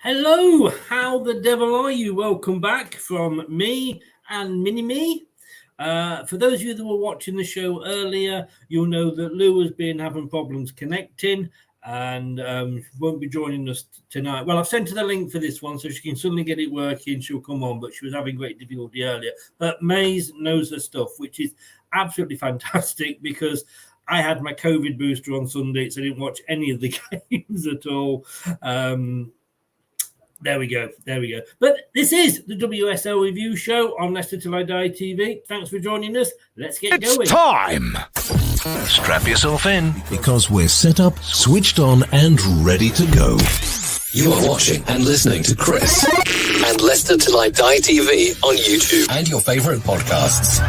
Hello, how the devil are you? Welcome back from me and Mini-Me. For those of you that were watching the show earlier, you'll know that Lou has been having problems connecting and won't be joining us tonight. Well, I've sent her the link for this one so she can suddenly get it working. She'll come on, but she was having great difficulty earlier. But Mais knows her stuff, which is absolutely fantastic because I had my COVID booster on Sunday, so I didn't watch any of the games at all. There we go. But this is the WSL Review Show on Leicester Till I Die TV. Thanks for joining us. Let's get going. It's time! Strap yourself in, because we're set up, switched on, and ready to go. You are watching and listening to Chris and Leicester Till I Die TV on YouTube and your favourite podcasts.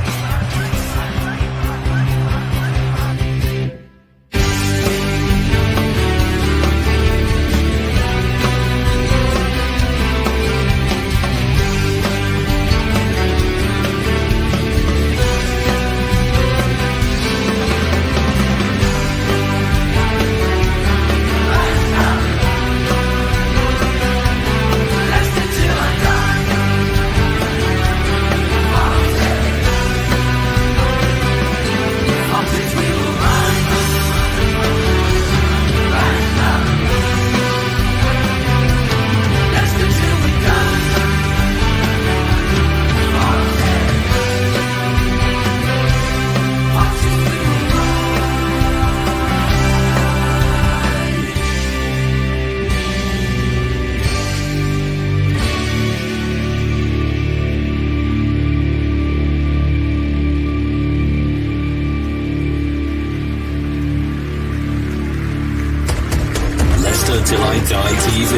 Till I Die TV,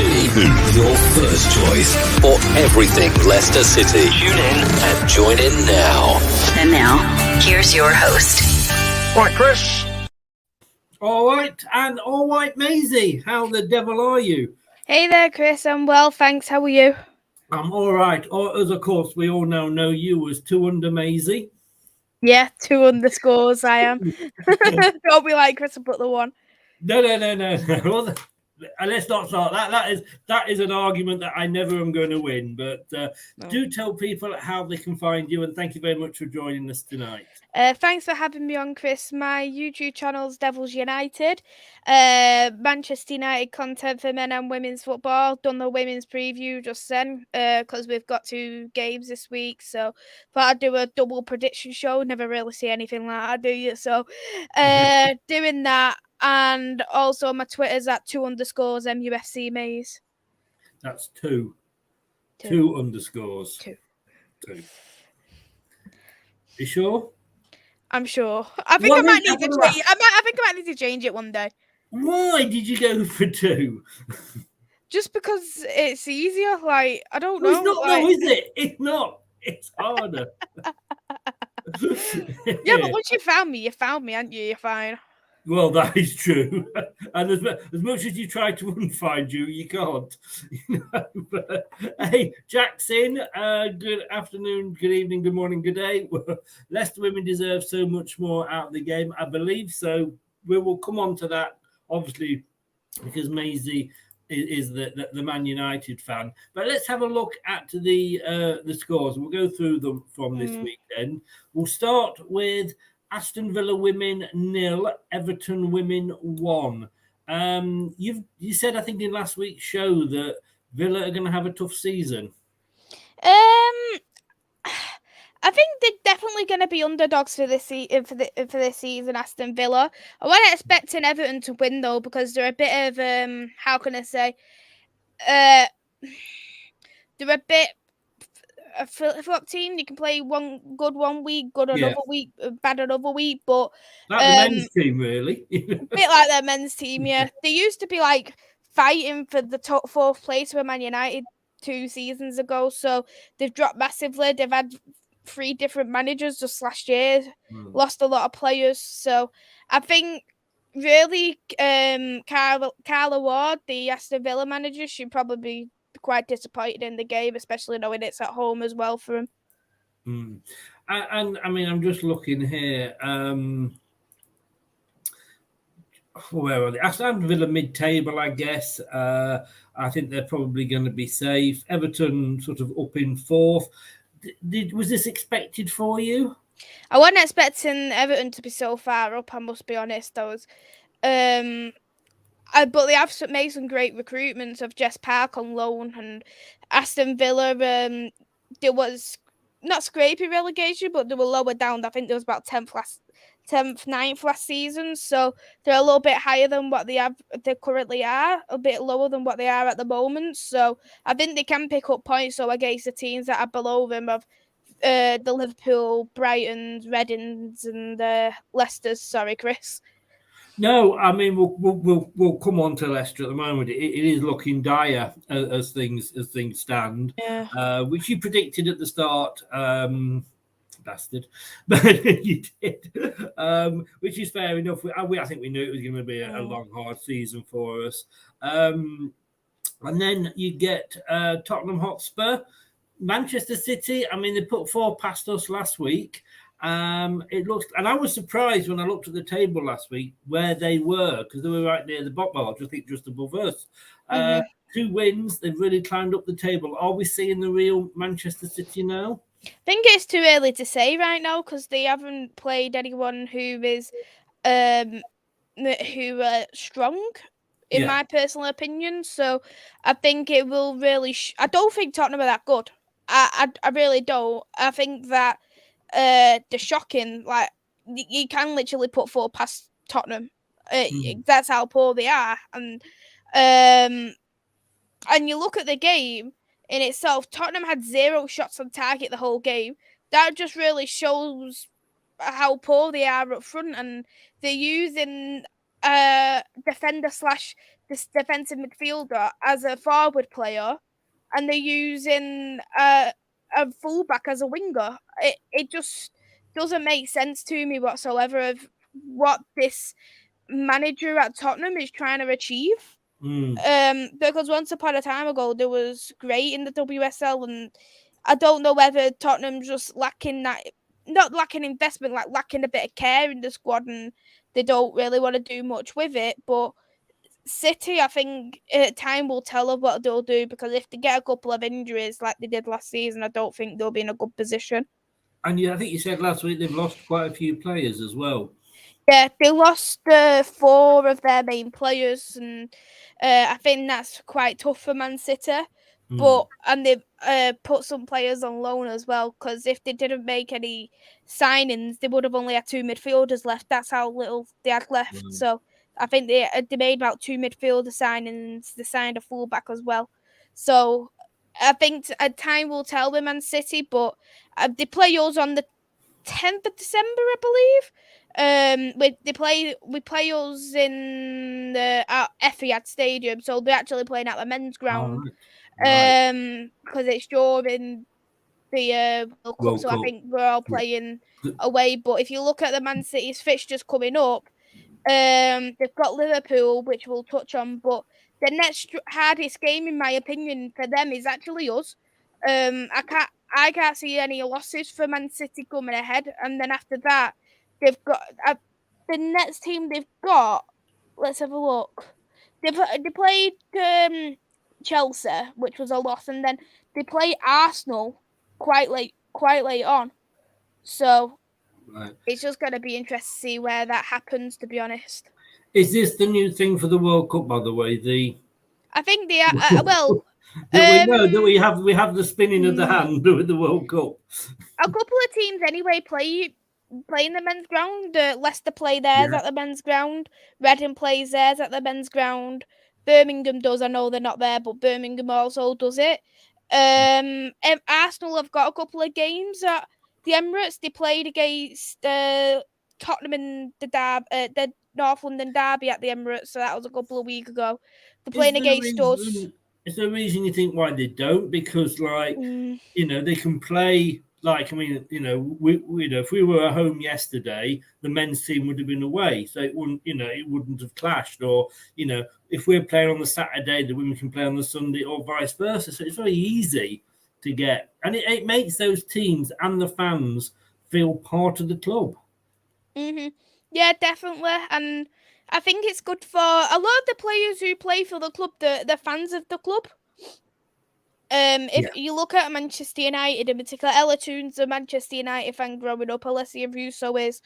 your first choice for everything Leicester City. Tune in and join in now. And now, here's your host. All right, Chris. All right, Maisie. How the devil are you? Hey there, Chris. I'm well, thanks. How are you? I'm all right. As of course, we all now know you as 2 under Maisie. Yeah, 2 underscores. I am. Don't be like Chris and put the 1. No. Well, let's not start that is an argument that I never am going to win, but do tell people how they can find you, and thank you very much for joining us tonight. Thanks for having me on, Chris. My YouTube channel's Devils United, Manchester United content for men and women's football. Done the women's preview just then because we've got 2 games this week, so thought I'd do a double prediction show. Never really see anything like that, do you? So doing that. And also my Twitter's at 2 underscores MUFC Mais. That's 2. 2 underscores. 2. You sure? I'm sure. I think I might need to change. I think I might need to change it one day. Why did you go for 2? Just because it's easier. Like, I don't know. It's not, though, is it? It's not. It's harder. Yeah, but once you found me, aren't you? You're fine. Well, that is true. And as much as you try to unfind you, you can't. But, hey, Jackson, good afternoon, good evening, good morning, good day. Leicester women deserve so much more out of the game, I believe. So we will come on to that, obviously, because Maisie is the Man United fan. But let's have a look at the scores. We'll go through them from this weekend. We'll start with Aston Villa women 0, Everton women 1. You said, I think in last week's show, that Villa are going to have a tough season. I think they're definitely going to be underdogs for this season, Aston Villa. I wasn't expecting Everton to win though, because they're a bit of how can I say? They're a bit a flip-flop team. You can play one good one week, good another week, bad another week. But like the men's team, really. A bit like their men's team, yeah. They used to be like fighting for the top 4th place with Man United 2 seasons ago. So they've dropped massively. They've had 3 different managers just last year. Lost a lot of players. So I think really Carla Ward, the Aston Villa manager, should probably be quite disappointed in the game, especially knowing it's at home as well for him. And I mean, I'm just looking here. where are they? Aston Villa mid-table, I guess. I think they're probably going to be safe. Everton sort of up in fourth. Was this expected for you? I wasn't expecting Everton to be so far up, I must be honest. But they have made some great recruitments of Jess Park on loan, and Aston Villa. There was not scraping relegation, but they were lower down. I think there was about 10th, 9th last season. So they're a little bit higher than what they currently are, a bit lower than what they are at the moment. So I think they can pick up points. So against the teams that are below them of the Liverpool, Brightons, Readings, and Leicesters. Sorry, Chris. No, I mean we'll come on to Leicester at the moment. It is looking dire as things stand, Yeah. which you predicted at the start, bastard, but you did, which is fair enough. I think we knew it was going to be a long, hard season for us. And then you get Tottenham Hotspur, Manchester City. I mean, they put 4 past us last week. It looks, and I was surprised when I looked at the table last week where they were, because they were right near the bottom, just above us. 2 wins, they've really climbed up the table. Are we seeing the real Manchester City now? I think it's too early to say right now because they haven't played anyone who is strong, in my personal opinion. So I think it will really. I don't think Tottenham are that good. I really don't. I think that they're shocking. Like you can literally put 4 past Tottenham. That's how poor they are, and you look at the game in itself. Tottenham had 0 shots on target the whole game. That just really shows how poor they are up front, and they're using defender / this defensive midfielder as a forward player, and they're using a fullback as a winger. It just doesn't make sense to me whatsoever of what this manager at Tottenham is trying to achieve. Because once upon a time ago, there was great in the WSL, and I don't know whether Tottenham's just lacking that, not lacking investment, like lacking a bit of care in the squad, and they don't really want to do much with it. But City, I think time will tell of what they'll do, because if they get a couple of injuries like they did last season, I don't think they'll be in a good position. And I think you said last week they've lost quite a few players as well. Yeah, they lost 4 of their main players, and I think that's quite tough for Man City. And they've put some players on loan as well, because if they didn't make any signings, they would have only had 2 midfielders left. That's how little they had left. So I think they made about 2 midfielder signings. They signed a fullback as well. So I think time will tell with Man City, but they play us on the 10th of December, I believe. We play us in the Etihad Stadium, so they're actually playing at the men's ground. Because it's during the World Cup, so I think we're all playing away. But if you look at the Man City's fixtures coming up, they've got Liverpool, which we'll touch on, but the next hardest game, in my opinion, for them is actually us. I can't see any losses for Man City coming ahead, and then after that, they've got the next team they've got. Let's have a look. They played Chelsea, which was a loss, and then they play Arsenal quite late on. So it's just going to be interesting to see where that happens, to be honest. Is this the new thing for the World Cup, by the way? I think they are. Well, we know that we have the spinning of the hand with the World Cup. A couple of teams anyway play in the men's ground. Leicester play theirs at the men's ground. Reading plays theirs at the men's ground. Birmingham does. I know they're not there, but Birmingham also does it. Arsenal have got a couple of games at the Emirates. They played against Tottenham in the North London derby at the Emirates, so that was a couple of weeks ago. They're playing against us. Is there a reason you think why they don't? Because, like, they can play. Like, I mean, if we were at home yesterday, the men's team would have been away, so it wouldn't have clashed. Or, if we're playing on the Saturday, the women can play on the Sunday, or vice versa. So it's very easy to get, and it makes those teams and the fans feel part of the club. Yeah, definitely. And I think it's good for a lot of the players who play for the club, the fans of the club. If you look at Manchester United in particular, Ella Toon's a Manchester United fan growing up, Alessia Russo is,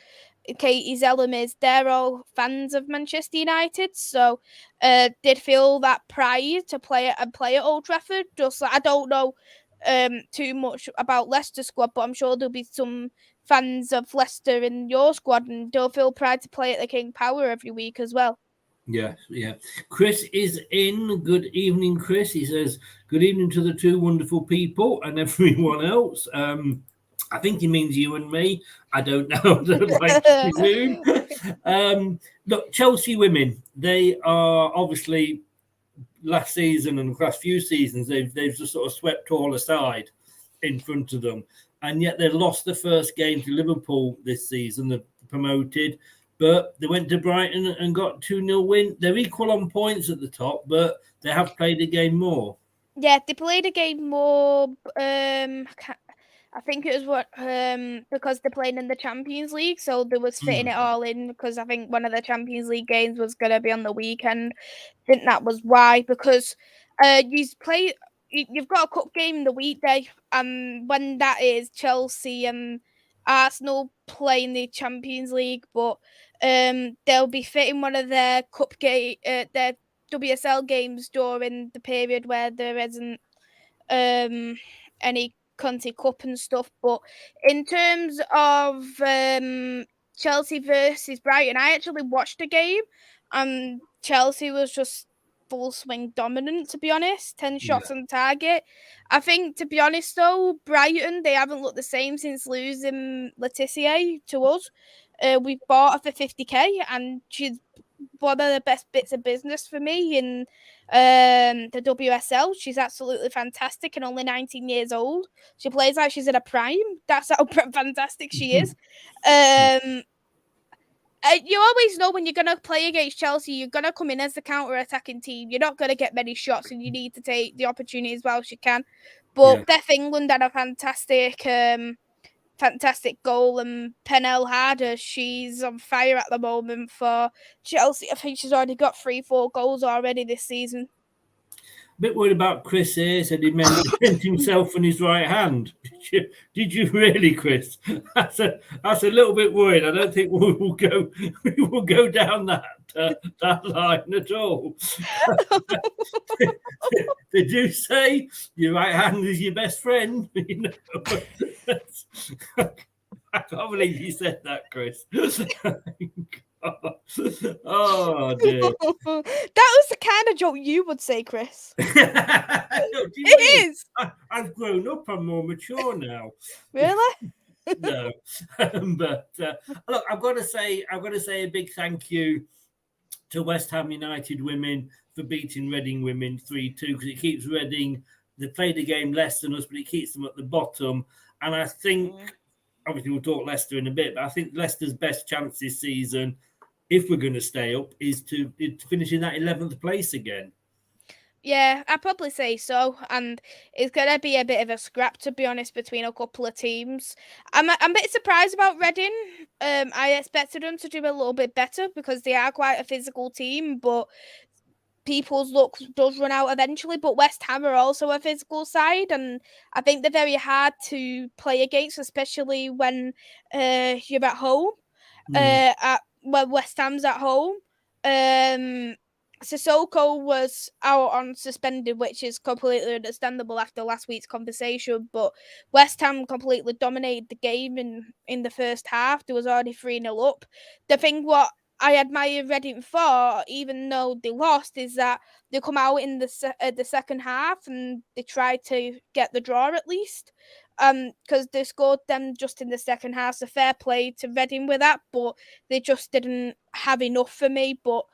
Katie Zellum is, they're all fans of Manchester United, so they'd feel that pride to play at Old Trafford. Just like, I don't know too much about Leicester squad, but I'm sure there'll be some fans of Leicester in your squad, and they'll feel pride to play at the King Power every week as well. Yeah. Chris is in. Good evening, Chris. He says, good evening to the two wonderful people and everyone else. I think he means you and me. I don't know. I don't like to presume. Look, Chelsea women, they are obviously last season and the last few seasons, they've just sort of swept all aside in front of them. And yet they lost the first game to Liverpool this season, they're promoted. But they went to Brighton and got 2-0 win. They're equal on points at the top, but they have played a game more. Yeah, they played a game more. I think it was because they're playing in the Champions League, so they was fitting it all in. Because I think one of the Champions League games was going to be on the weekend. I think that was why. Because you've got a cup game in the weekday, and when that is Chelsea and Arsenal playing the Champions League, but they'll be fitting one of their their WSL games during the period where there isn't any Conti Cup and stuff. But in terms of Chelsea versus Brighton, I actually watched the game and Chelsea was just full swing dominant, to be honest. 10 shots on target. I think, to be honest though, Brighton, they haven't looked the same since losing Laetitia to us. We bought her for 50k and she's one of the best bits of business for me in the WSL. She's absolutely fantastic and only 19 years old. She plays like she's in a prime. That's how fantastic she is. You always know when you're going to play against Chelsea, you're going to come in as the counter-attacking team. You're not going to get many shots and you need to take the opportunity as well as you can. But Beth England had a fantastic goal, and Pernell Harder, she's on fire at the moment for Chelsea. I think she's already got 3-4 goals already this season. A bit worried about Chris here. Said he meant himself on his right hand. Did you really, Chris? That's a little bit worried. I don't think we will go down that line at all. Did you say your right hand is your best friend? I can't believe you said that, Chris. Oh dear. That was the kind of joke you would say, Chris. It is. I've grown up. I'm more mature now. Really? No. But look, I've got to say a big thank you to West Ham United women for beating Reading women 3-2, because it keeps Reading. They played a game less than us, but it keeps them at the bottom. And I think, obviously, we'll talk Leicester in a bit, but I think Leicester's best chance this season, if we're going to stay up, is to finish in that 11th place again. Yeah, I'd probably say so. And it's going to be a bit of a scrap, to be honest, between a couple of teams. I'm a bit surprised about Reading. I expected them to do a little bit better because they are quite a physical team, but people's luck does run out eventually. But West Ham are also a physical side, and I think they're very hard to play against, especially when you're at home. When West Ham's at home. Sissoko was out on suspended, which is completely understandable after last week's conversation, but West Ham completely dominated the game in the first half. There was already 3-0 up. The thing what I admire Reading for, even though they lost, is that they come out in the second half and they tried to get the draw at least. Because they scored them just in the second half. So fair play to Reading with that, but they just didn't have enough for me. But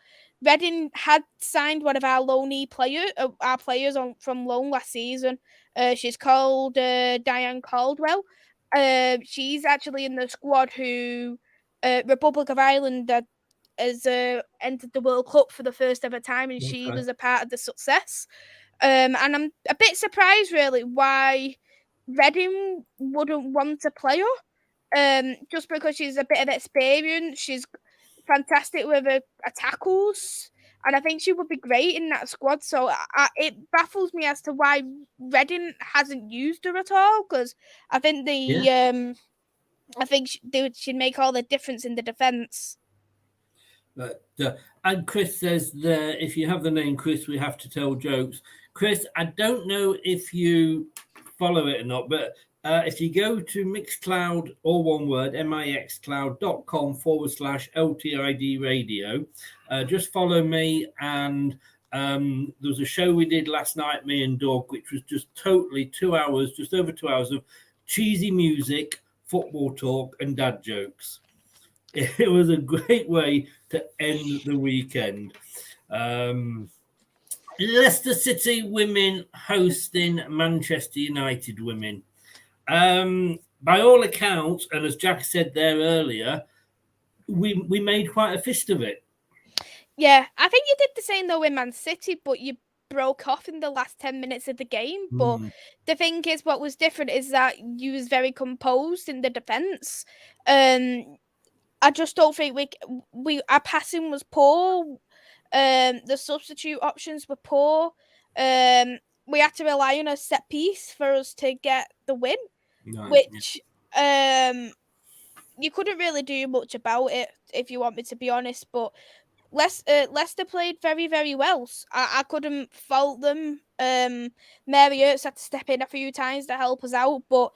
Reading had signed one of our players from loan last season. She's called Diane Caldwell. She's actually in the squad who Republic of Ireland has entered the World Cup for the first ever time, and she was a part of the success. And I'm a bit surprised, really, why Reading wouldn't want to play her. Just because she's a bit of experience. She's fantastic with her tackles, and I think she would be great in that squad. So it baffles me as to why Reading hasn't used her at all, because I think she'd make all the difference in the defence. But, and Chris says that if you have the name Chris, we have to tell jokes. Chris, I don't know if you follow it or not, but if you go to Mixcloud, all one word, mixcloud.com/LTID radio, just follow me. And there was a show we did last night, me and Doug, which was just totally 2 hours, just over 2 hours of cheesy music, football talk, and dad jokes. It was a great way to end the weekend. Leicester City women hosting Manchester United women. By all accounts, and as Jack said there earlier, we made quite a fist of it. Yeah, I think you did the same though with Man City, but you broke off in the last 10 minutes of the game. But the thing is, what was different is that you was very composed in the defence. I just don't think our passing was poor. The substitute options were poor. We had to rely on a set piece for us to get the win, which you couldn't really do much about it, if you want me to be honest. But Leicester played very, very well. I couldn't fault them. Mary Earps had to step in a few times to help us out, but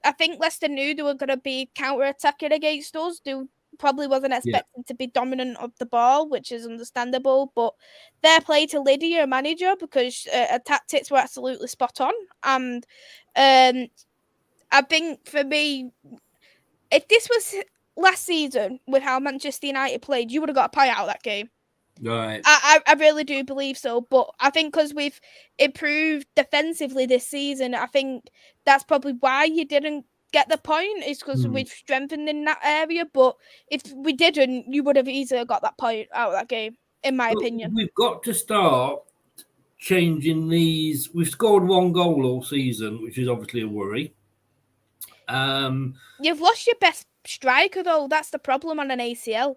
I think Leicester knew they were going to be counter-attacking against us. They probably wasn't expecting to be dominant of the ball, which is understandable. But fair play to Lydia, manager, because her tactics were absolutely spot on. And I think for me, if this was last season with how Manchester United played, you would have got a pie out of that game. Right. I really do believe so. But I think because we've improved defensively this season, I think that's probably why you didn't get the point, is because we've strengthened in that area. But if we didn't, you would have easily got that point out of that game, in my opinion. We've got to start changing these. We've scored 1 goal all season, which is obviously a worry. You've lost your best striker, though. That's the problem on an ACL.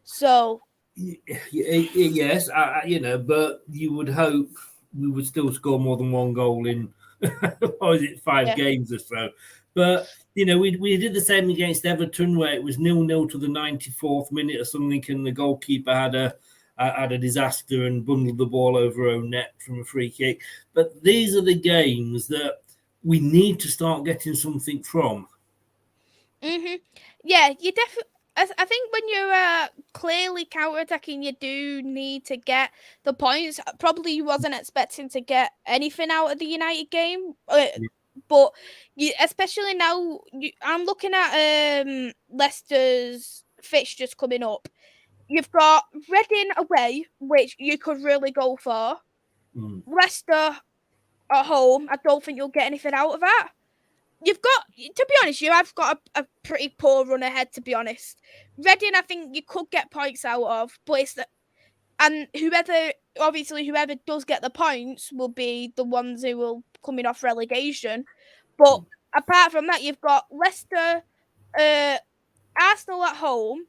So... Yes, but you would hope we would still score more than 1 goal in, or is it 5 games or so? But, we did the same against Everton, where it was 0-0 to the 94th minute or something, and the goalkeeper had a disaster and bundled the ball over her own net from a free kick. But these are the games that we need to start getting something from. Yeah, you definitely... I think when you're clearly counter-attacking, you do need to get the points. Probably wasn't expecting to get anything out of the United game. But especially now, I'm looking at Leicester's fixtures coming up. You've got Reading away, which you could really go for. Leicester at home, I don't think you'll get anything out of that. You've got, to be honest, you have got a pretty poor run ahead, to be honest. Reading, I think you could get points out of, but and whoever does get the points will be the ones who will coming off relegation. But apart from that, you've got Leicester, Arsenal at home,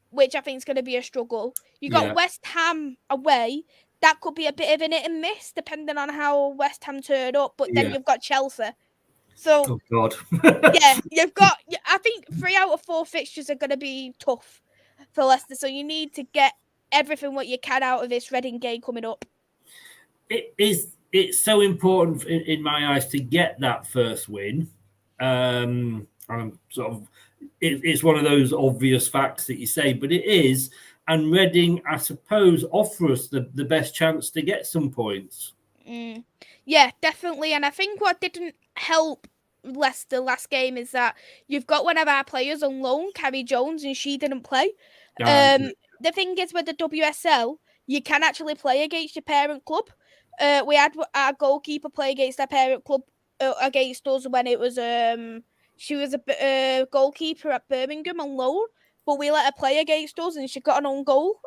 which I think is going to be a struggle. You've got West Ham away. That could be a bit of an hit and miss, depending on how West Ham turn up. But then you've got Chelsea. So, oh God. you've got, I think 3 out of 4 fixtures are going to be tough for Leicester. So you need to get everything what you can out of this Reading game coming up. It's so important in my eyes to get that first win. I'm sort of, it's one of those obvious facts that you say, but it is. And Reading, I suppose, offer us the best chance to get some points. Yeah, definitely. And I think what didn't help Leicester last game is that you've got one of our players on loan, Carrie Jones, and she didn't play. The thing is with the WSL, you can actually play against your parent club. We had our goalkeeper play against our parent club against us when it was she was a goalkeeper at Birmingham on loan, but we let her play against us and she got an own goal.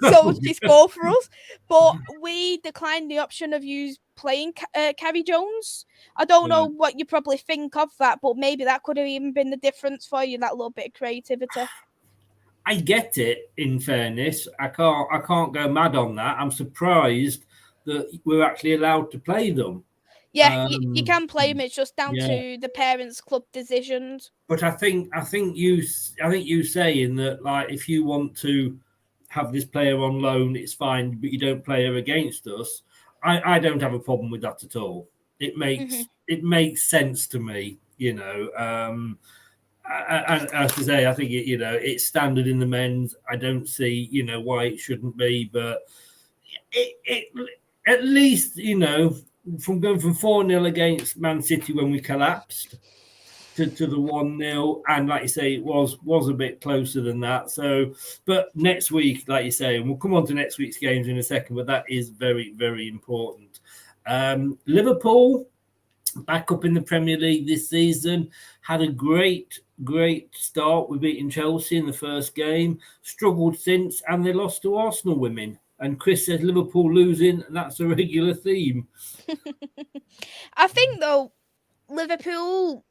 So she scored for us. But we declined the option of playing Carrie Jones. I don't know what you probably think of that, but maybe that could have even been the difference for you, that little bit of creativity. I get it. In fairness, I can't go mad on that. I'm surprised that we're actually allowed to play them. Yeah, you can play them. It's just down Yeah. to the parents' club decisions. But I think you saying that, like, if you want to have this player on loan, it's fine, but you don't play her against us. I don't have a problem with that at all. It makes sense to me, you know. And as I say, I think it's standard in the men's. I don't see why it shouldn't be, but it at least from going from 4-0 against Man City when we collapsed to the 1-0, and like you say, it was a bit closer than that. So, but next week, like you say, and we'll come on to next week's games in a second, but that is very, very important. Liverpool back up in the Premier League this season, had a great start with beating Chelsea in the first game, struggled since, and they lost to Arsenal women. And Chris says Liverpool losing, that's a regular theme. I think, though, Liverpool,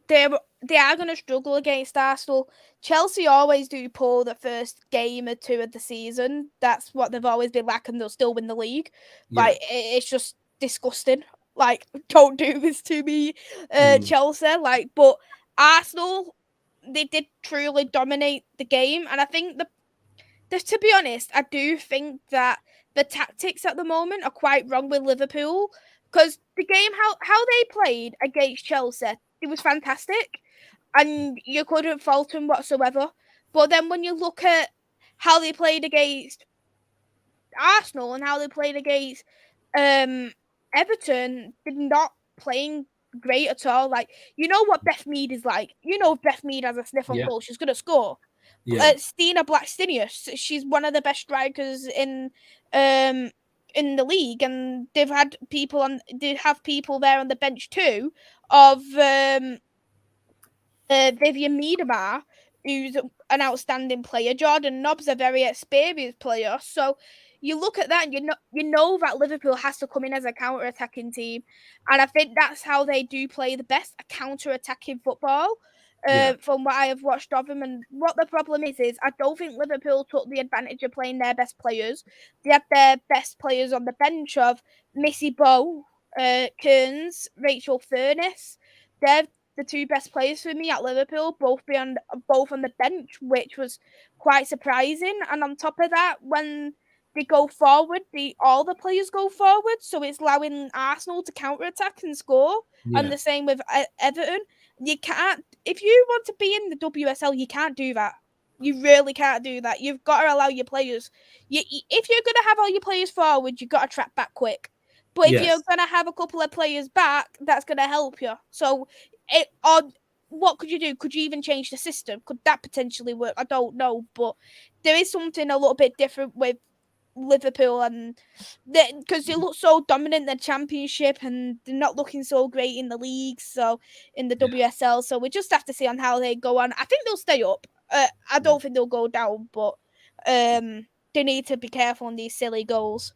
they are going to struggle against Arsenal. Chelsea always do poor the first game or two of the season. That's what they've always been like, and they'll still win the league. Yeah. Like, it's just disgusting. Like, don't do this to me, Chelsea. Like, but Arsenal, they did truly dominate the game, and I think to be honest, I do think that the tactics at the moment are quite wrong with Liverpool, because the game, how they played against Chelsea, it was fantastic, and you couldn't fault them whatsoever. But then when you look at how they played against Arsenal and how they played against Everton, they're not playing great at all. Like, you know what Beth Mead is like. You know, if Beth Mead has a sniff on goal, she's going to score. Yeah. Stina Blackstenius, she's one of the best strikers in the league, and they have people there on the bench too of Vivian Miedemar, who's an outstanding player. Jordan Nobb's a very experienced player. So you look at that and you know that Liverpool has to come in as a counter-attacking team. And I think that's how they do play the best, a counter-attacking football. From what I have watched of them. And what the problem is I don't think Liverpool took the advantage of playing their best players. They had their best players on the bench of Missy Bow, Kearns, Rachel Furness. They're the two best players for me at Liverpool, both on the bench, which was quite surprising. And on top of that, when they go forward, all the players go forward, so it's allowing Arsenal to counter-attack and score. Yeah. And the same with Everton. You can't, if you want to be in the WSL, you can't do that. You really can't do that. You've got to allow your players. If you're going to have all your players forward, you've got to track back quick. But if you're going to have a couple of players back, that's going to help you. So, what could you do? Could you even change the system? Could that potentially work? I don't know. But there is something a little bit different with Liverpool, and because they look so dominant in the Championship and they're not looking so great in the league, so in the WSL. So we just have to see on how they go on. I think they'll stay up. I don't think they'll go down, but they need to be careful on these silly goals.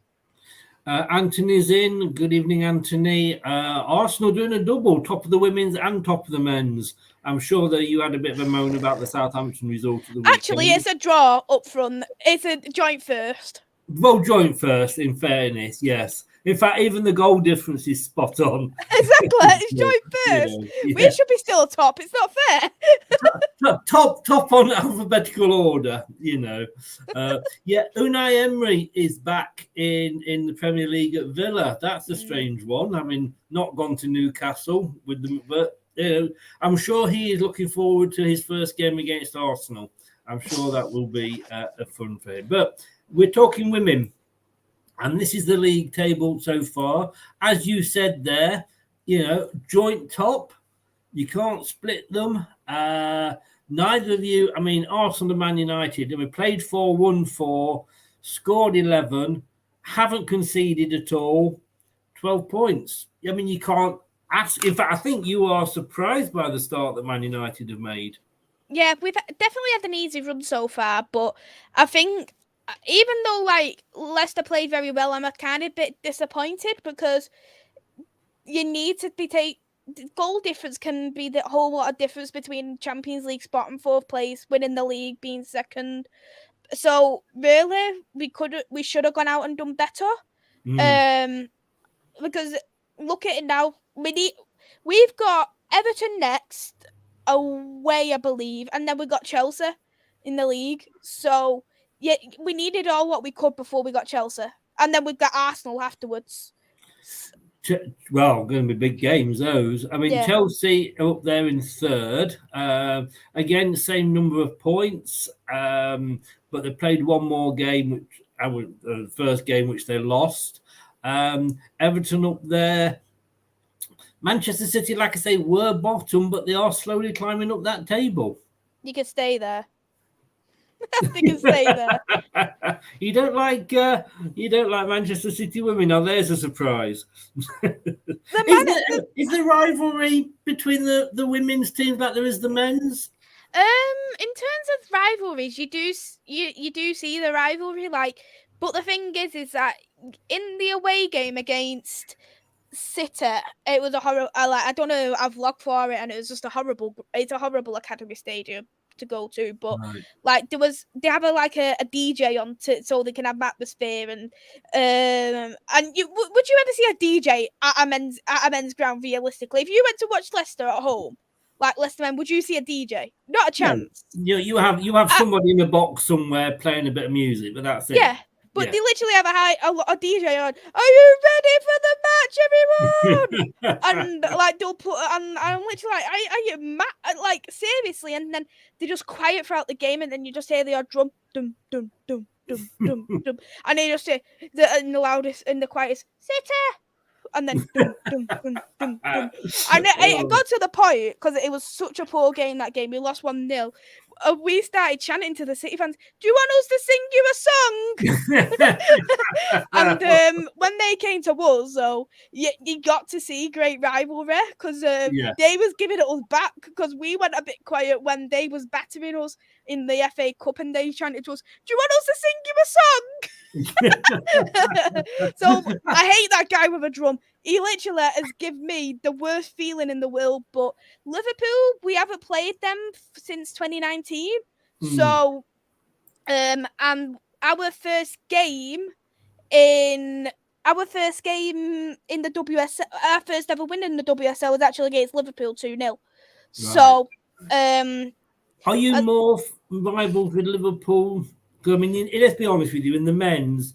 Anthony's in. Good evening, Anthony. Arsenal doing a double, top of the women's and top of the men's. I'm sure that you had a bit of a moan about the Southampton result of the weekend. Actually, it's a draw up front. It's a joint first. Well, joint first, in fairness, yes. In fact, even the goal difference is spot on. Exactly, it's joint first. We should be still top. It's not fair. top on alphabetical order, Unai Emery is back in the Premier League at Villa. That's a strange one, having not gone to Newcastle with them, but I'm sure he is looking forward to his first game against Arsenal. I'm sure that will be a fun for him. But we're talking women, and this is the league table so far. As you said there, joint top. You can't split them. Neither of you, Arsenal and Man United, we played 4, won 4, scored 11, haven't conceded at all, 12 points. You can't ask. In fact, I think you are surprised by the start that Man United have made. Yeah, we've definitely had an easy run so far, but I think even though Leicester played very well, I'm a kind of bit disappointed because you need to goal difference can be the whole lot of difference between Champions League spot and 4th place, winning the league, being 2nd. So really, we should have gone out and done better. Because look at it now. We've got Everton next away, I believe, and then we got Chelsea in the league. So yeah, we needed all what we could before we got Chelsea, and then we've got Arsenal afterwards. Well, going to be big games, those. I mean, Yeah. Chelsea are up there in 3rd. Again, same number of points, but they played one more game, which the first game, which they lost. Everton up there. Manchester City, like I say, were bottom, but they are slowly climbing up that table. You can stay there. They can stay there. You don't like Manchester City women? Now there's a surprise. Is there rivalry between the women's teams like there is the men's? In terms of rivalries, you do see the rivalry, but the thing is that in the away game against City, it was a horrible. I don't know, I've vlogged for it, and it was just it's a horrible academy stadium to go to, but right. They have a DJ on so they can have atmosphere, and would you ever see a DJ at a men's ground realistically? If you went to watch Leicester at home, like Leicester men, would you see a DJ? Not a chance. No. You have somebody in the box somewhere playing a bit of music, but that's it. Yeah. But they literally have a DJ on. Are you ready for the match, everyone? And they'll put, and I'm literally are you mad? Seriously. And then they're just quiet throughout the game, and then you just hear the odd drum, dum dum dum dum dum dum, and they just say in the loudest, in the quietest, City. And then dum, dum, dum, dum, dum. And it got to the point, because it was such a poor game that game, we lost 1-0. We started chanting to the City fans, do you want us to sing you a song? And when they came to us, so you got to see great rivalry, because they was giving it us back, because we went a bit quiet when they was battering us in the FA Cup, and they chanted to us, do you want us to sing you a song? So I hate that guy with a drum. He literally has given me the worst feeling in the world. But Liverpool, we haven't played them since 2019. So and our first game in the WSL, our first ever win in the WSL was actually against Liverpool 2-0. Right. So are you more rivals with Liverpool? I mean, let's be honest with you, in the men's,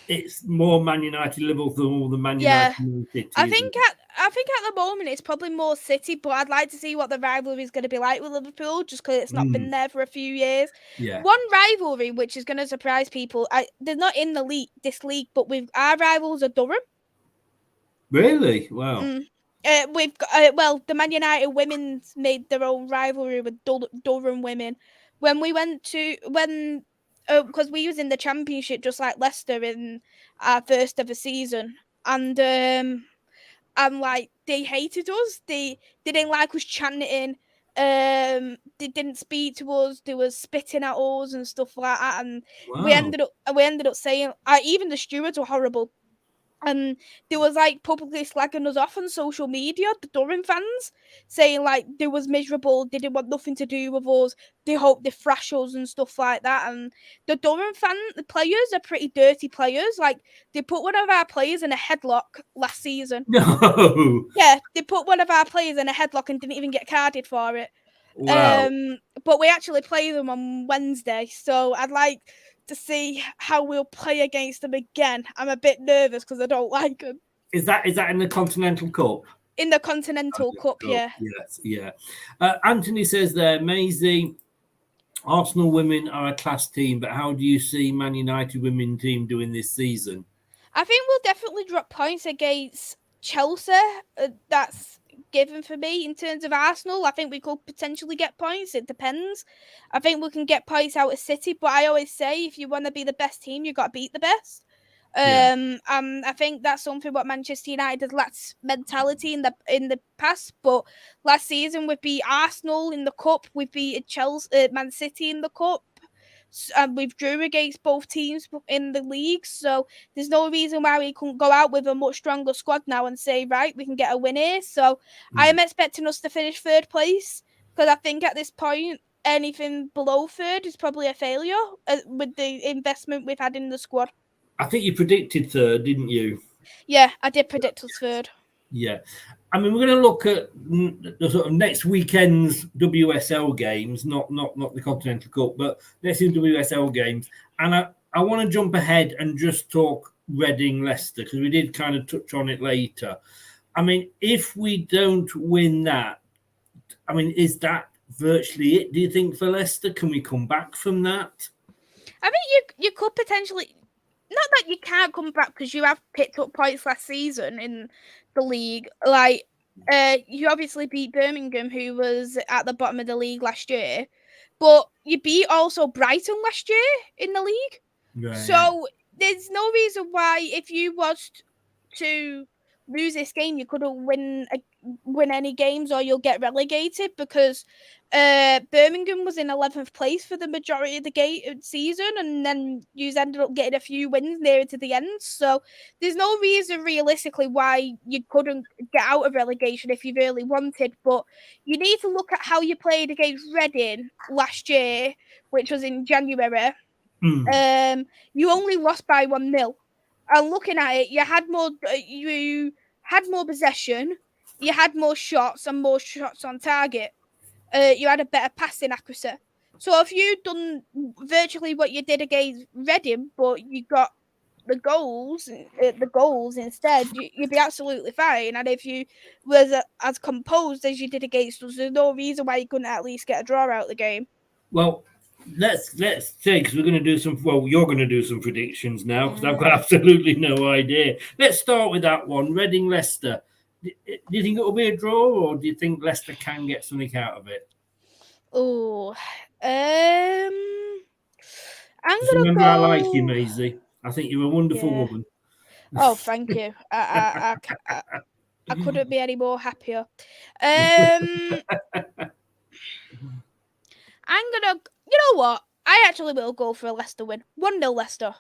it's more Man United Liverpool than all the Man United City. I think at the moment it's probably more City, but I'd like to see what the rivalry is going to be like with Liverpool, just because it's not been there for a few years. Yeah. One rivalry which is going to surprise people, they're not in this league, but our rivals are Durham. Really? Wow. We've got the Man United women's made their own rivalry with Durham women. When we went to because we was in the Championship just like Leicester in our first ever season, and they hated us. They didn't like us chanting. They didn't speak to us. They was spitting at us and stuff like that. And we ended up saying even the stewards were horrible. And they was publicly slagging us off on social media, the Durham fans, saying they was miserable, they didn't want nothing to do with us, they hope they thrash us and stuff like that. And the Durham the players are pretty dirty players. They put one of our players in a headlock last season. No. Yeah, they put one of our players in a headlock and didn't even get carded for it. Wow. But we actually play them on Wednesday, so I'd like to see how we'll play against them again. I'm a bit nervous because I don't like them. Is that in the Continental Cup? In the Continental Cup, yeah. Yes, yeah. Anthony says there, Maisie, Arsenal women are a class team, but how do you see Man United women team doing this season? I think we'll definitely drop points against Chelsea. That's given for me. In terms of Arsenal, I think we could potentially get points. It depends. I think we can get points out of City, but I always say if you want to be the best team, you got to beat the best. I think that's something what Manchester United has lacked mentality in the past. But last season we beat Arsenal in the cup, we beat Chelsea, Man City in the cup. And we've drew against both teams in the league, so there's no reason why we couldn't go out with a much stronger squad now and say, right, we can get a win here. So I am expecting us to finish third place, because I think at this point, anything below third is probably a failure with the investment we've had in the squad. I think you predicted third, didn't you? Yeah, I did predict us third. Yeah. I mean, we're going to look at the sort of next weekend's WSL games, not the Continental Cup, but next year's WSL games. And I want to jump ahead and just talk Reading Leicester, because we did kind of touch on it later. I mean, if we don't win that, I mean, is that virtually it, do you think, for Leicester? Can we come back from that? I think you could potentially... Not that you can't come back, because you have picked up points last season in the league. Like, you obviously beat Birmingham, who was at the bottom of the league last year, but you beat also Brighton last year in the league. Right. So there's no reason why, if you was to lose this game, you couldn't win any games, or you'll get relegated, because Birmingham was in 11th place for the majority of the season, and then you ended up getting a few wins nearer to the end. So there's no reason realistically why you couldn't get out of relegation if you really wanted. But you need to look at how you played against Reading last year, which was in January. You only lost by 1-0. And looking at it, you had more possession, you had more shots and more shots on target. You had a better passing accuracy. So if you'd done virtually what you did against Reading, but you got the goals instead, you'd be absolutely fine. And if you was as composed as you did against us, there's no reason why you couldn't at least get a draw out of the game. Well, let's say, because we're going to do some. Well, you're going to do some predictions now, because I've got absolutely no idea. Let's start with that one, Reading Leicester. Do you think it will be a draw, or do you think Leicester can get something out of it? Oh, I'm gonna go. I like you, Maisie. I think you're a wonderful woman. Oh, thank you. I couldn't be any more happier. I'm gonna. You know what? I actually will go for a Leicester win. 1-0 Leicester.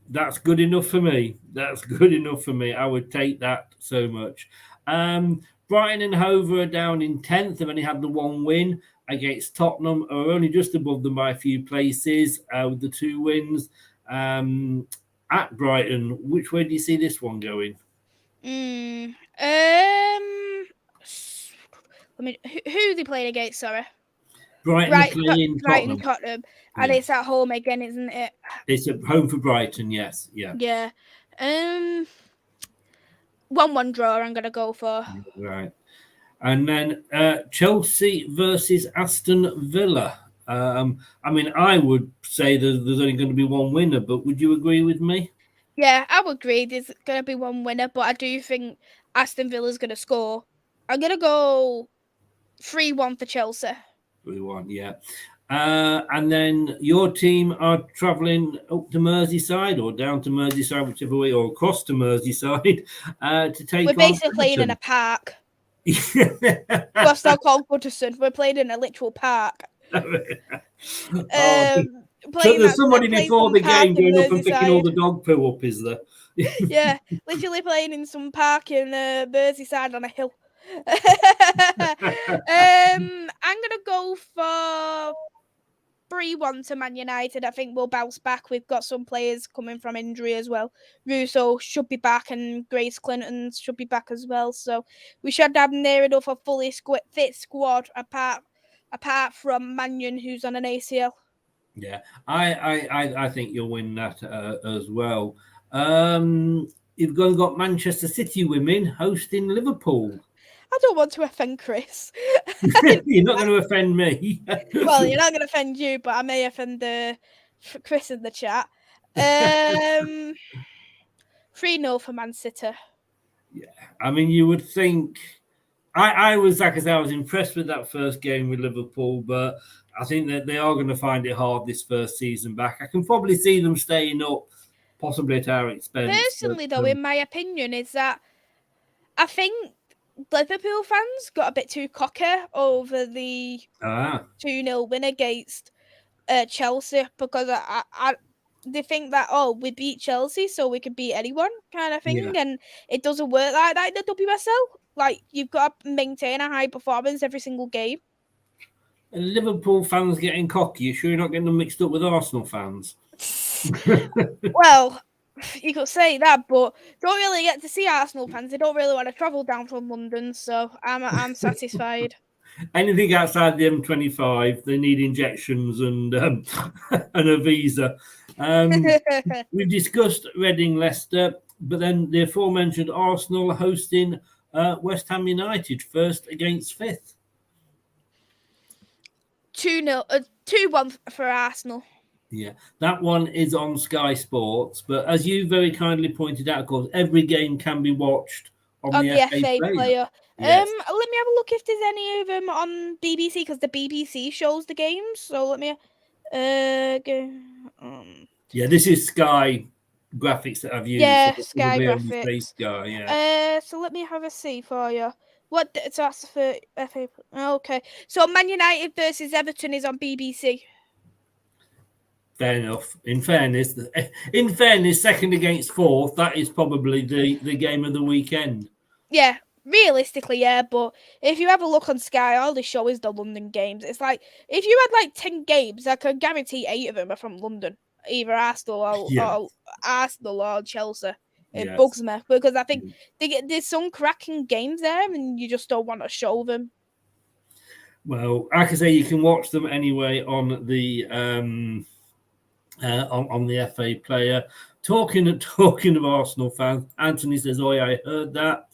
That's good enough for me. I would take that so much. Brighton and Hove are down in 10th. They've only had the one win against Tottenham, are only just above them by a few places with the 2 wins. At Brighton, which way do you see this one going? Who are they playing against? Sorry. Brighton, Tottenham. And it's at home again, isn't it? It's at home for Brighton, yes. Yeah. 1-1 draw, I'm going to go for. Right. And then Chelsea versus Aston Villa. I mean, I would say there's only going to be one winner, but would you agree with me? Yeah, I would agree. There's going to be one winner, but I do think Aston Villa's going to score. I'm going to go 3-1 for Chelsea. 3-1, yeah. And then your team are travelling up to Merseyside, or down to Merseyside, whichever way, or across to Merseyside to take. We're basically playing in a park. Well, it's not called Goodison. We're playing in a literal park. So there's somebody before the game going up and picking all the dog poo up, is there? Yeah, literally playing in some park in Merseyside on a hill. I'm gonna go for 3-1 to Man United. I think we'll bounce back. We've got some players coming from injury as well. Russo should be back, and Grace Clinton should be back as well. So we should have near enough a fully fit squad apart from Mannion, who's on an ACL. Yeah, I think you'll win that as well. You've got Manchester City women hosting Liverpool. I don't want to offend Chris. You're not going to offend me. Well, you're not going to offend you, but I may offend Chris in the chat. 3-0 for Man City. Yeah, I mean, you would think. I was impressed with that first game with Liverpool, but I think that they are going to find it hard this first season back. I can probably see them staying up, possibly at our expense. Personally, though, in my opinion, is that I think Liverpool fans got a bit too cocky over the 2-0 win against Chelsea because they think that we beat Chelsea so we can beat anyone kind of thing, and it doesn't work like that in the WSL. Like, you've got to maintain a high performance every single game. And Liverpool fans getting cocky. You sure you're not getting them mixed up with Arsenal fans? Well, you could say that, but don't really get to see Arsenal fans. They don't really want to travel down from London, so I'm satisfied. Anything outside the M25, they need injections and and a visa. We've discussed Reading, Leicester, but then the aforementioned Arsenal hosting West Ham United, first against fifth. 2-1 for Arsenal. Yeah, that one is on Sky Sports, but as you very kindly pointed out, of course, every game can be watched on the FA Player. Let Yes. me have a look if there's any of them on BBC, because the BBC shows the games. So let me go. Yeah, this is Sky graphics that I've used. Yeah, so Sky graphics. Sky, yeah. So let me have a see for you. So that's for FA. Okay, so Man United versus Everton is on BBC. Fair enough. In fairness, second against fourth, that is probably the game of the weekend. Yeah, realistically, yeah. But if you have a look on Sky, all they show is the London games. It's like, if you had like 10 games, I can guarantee 8 of them are from London, either Arsenal or Chelsea. It bugs me because I think there's some cracking games there, and you just don't want to show them. Well, like I say, you can watch them anyway on the on the FA Player. Talking of Arsenal fans, Anthony says, "Oh, yeah, I heard that."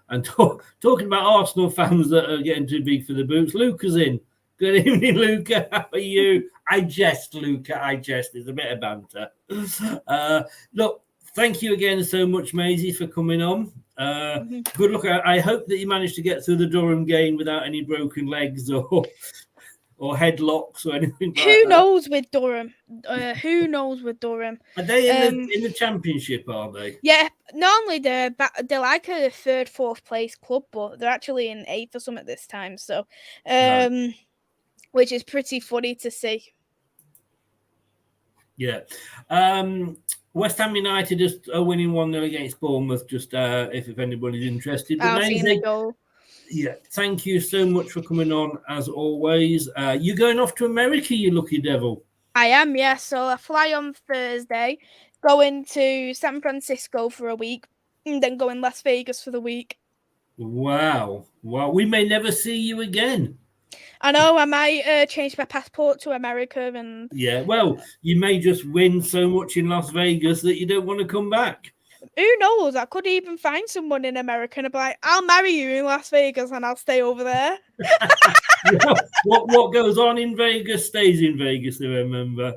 And talking about Arsenal fans that are getting too big for the boots, Luca's in. Good evening, Luca. How are you? I jest, Luca. I jest. It's a bit of banter. Look, thank you again so much, Maisie, for coming on. Good luck. I hope that you managed to get through the Durham game without any broken legs or headlocks or anything like that. Who knows with Durham? Who knows with Durham? Are they in the championship, are they? Yeah, normally they're like a third, fourth place club, but they're actually in 8th or something this time. So, which is pretty funny to see. Yeah. West Ham United are winning 1-0 against Bournemouth, just if anybody's interested. I've seen the goal. Yeah, thank you so much for coming on, as always. You going off to America, you lucky devil? I am, yeah. So I fly on Thursday, going to San Francisco for a week, and then going Las Vegas for the week. Wow. We may never see you again. I know, I might change my passport to America. And yeah, well, you may just win so much in Las Vegas that you don't want to come back. Who knows? I could even find someone in America and be like, I'll marry you in Las Vegas and I'll stay over there. What goes on in Vegas stays in Vegas, remember.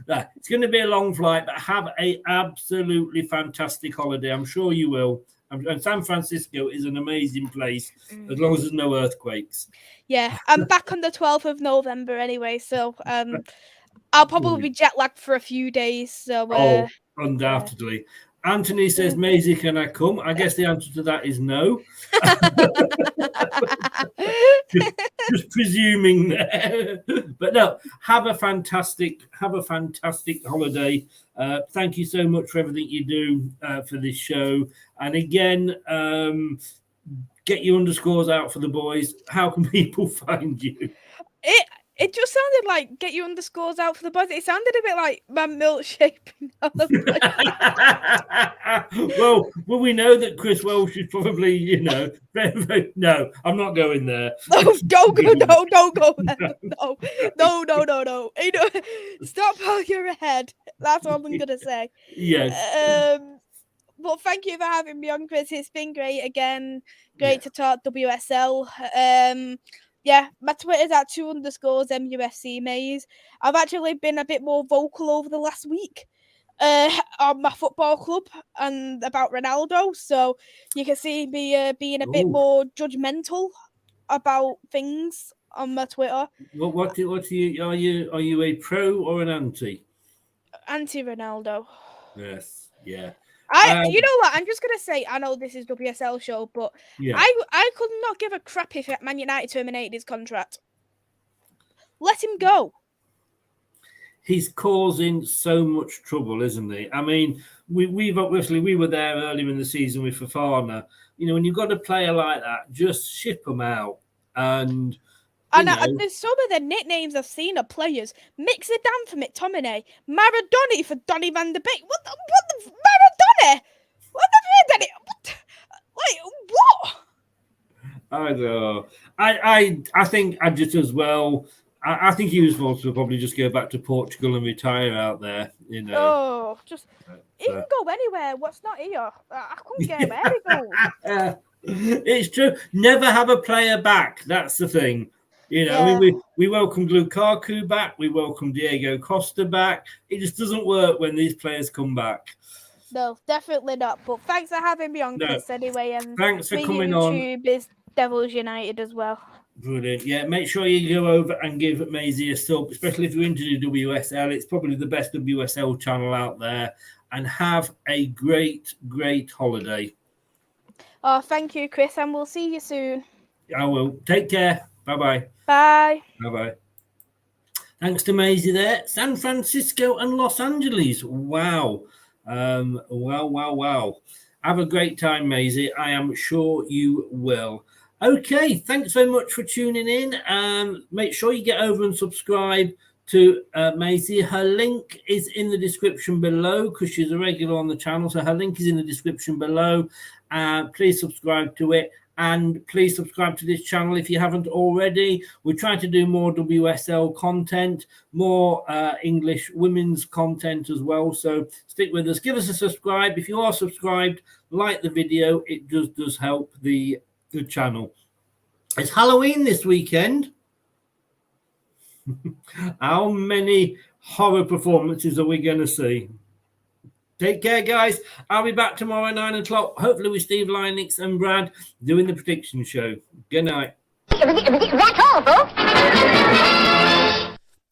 It's going to be a long flight, but have a absolutely fantastic holiday. I'm sure you will. And San Francisco is an amazing place, as long as there's no earthquakes. Yeah, I'm back on the 12th of November anyway, so I'll probably be jet lagged for a few days. So undoubtedly. Anthony says, Maisie, can I come? I guess the answer to that is no. just presuming there. But no, have a fantastic holiday. Thank you so much for everything you do for this show. And again, get your underscores out for the boys. How can people find you? It just sounded like get your underscores out for the boys. It sounded a bit like my milkshake. well, we know that Chris Welsh is probably, no, I'm not going there. No, don't go there. No. Stop while you're ahead. That's all I'm going to say. Yes. Well, thank you for having me on, Chris. It's been great again. Great to talk WSL. Yeah, my Twitter's at 2_MUFC Mais. I've actually been a bit more vocal over the last week on my football club and about Ronaldo. So you can see me being a bit more judgmental about things on my Twitter. What are you a pro or an anti? Anti-Ronaldo. Yes, yeah. You know what? I'm just gonna say. I know this is WSL show, but I could not give a crap if Man United terminated his contract. Let him go. he's causing so much trouble, isn't he? I mean, we were there earlier in the season with Fofana. You know, when you've got a player like that, just ship them out. And there's some of the nicknames I've seen of players. Mixer-Dan for McTominay, Maradona for Donny van de Beek. What the Maradona? What the Danny? What? I don't know. I think I just as well. I think he was supposed to probably just go back to Portugal and retire out there. You know. Oh, he can go anywhere. What's not here? I couldn't get where he goes. It's true. Never have a player back. That's the thing. You know, I mean, we welcomed Lukaku back. We welcomed Diego Costa back. It just doesn't work when these players come back. No, definitely not. But thanks for having me on, Chris, anyway. And thanks for coming YouTube is Devils United as well. Brilliant. Yeah, make sure you go over and give Mais a sub, especially if you're into the WSL. It's probably the best WSL channel out there. And have a great, great holiday. Oh, thank you, Chris, and we'll see you soon. I will. Take care. Bye-bye. Bye. Bye-bye. Thanks to Maisie there. San Francisco and Los Angeles. Wow. Wow. Have a great time, Maisie. I am sure you will. Okay, thanks very much for tuning in. Make sure you get over and subscribe to Maisie. Her link is in the description below because she's a regular on the channel. So her link is in the description below. Please subscribe to it. And please subscribe to this channel if you haven't already. We're trying to do more WSL content, more English women's content as well. So stick with us. Give us a subscribe. If you are subscribed, like the video. It does help the channel. It's Halloween this weekend. How many horror performances are we going to see? Take care, guys. I'll be back tomorrow at 9 o'clock, hopefully with Steve Lynix and Brad doing the prediction show. Good night. That's all, folks.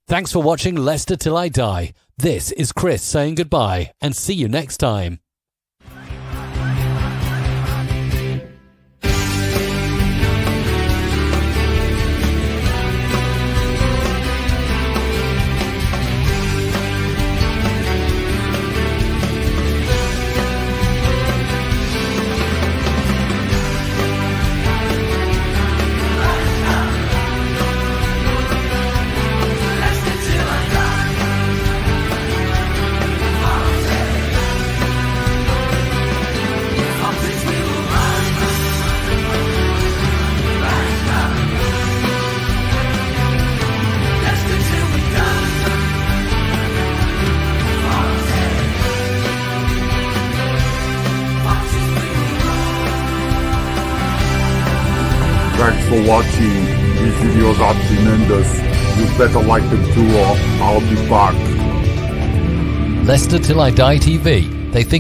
Thanks for watching Leicester Till I Die. This is Chris saying goodbye and see you next time. Thanks for watching. These videos are tremendous. You better like them too, or I'll be back. Leicester Till I Die TV. They think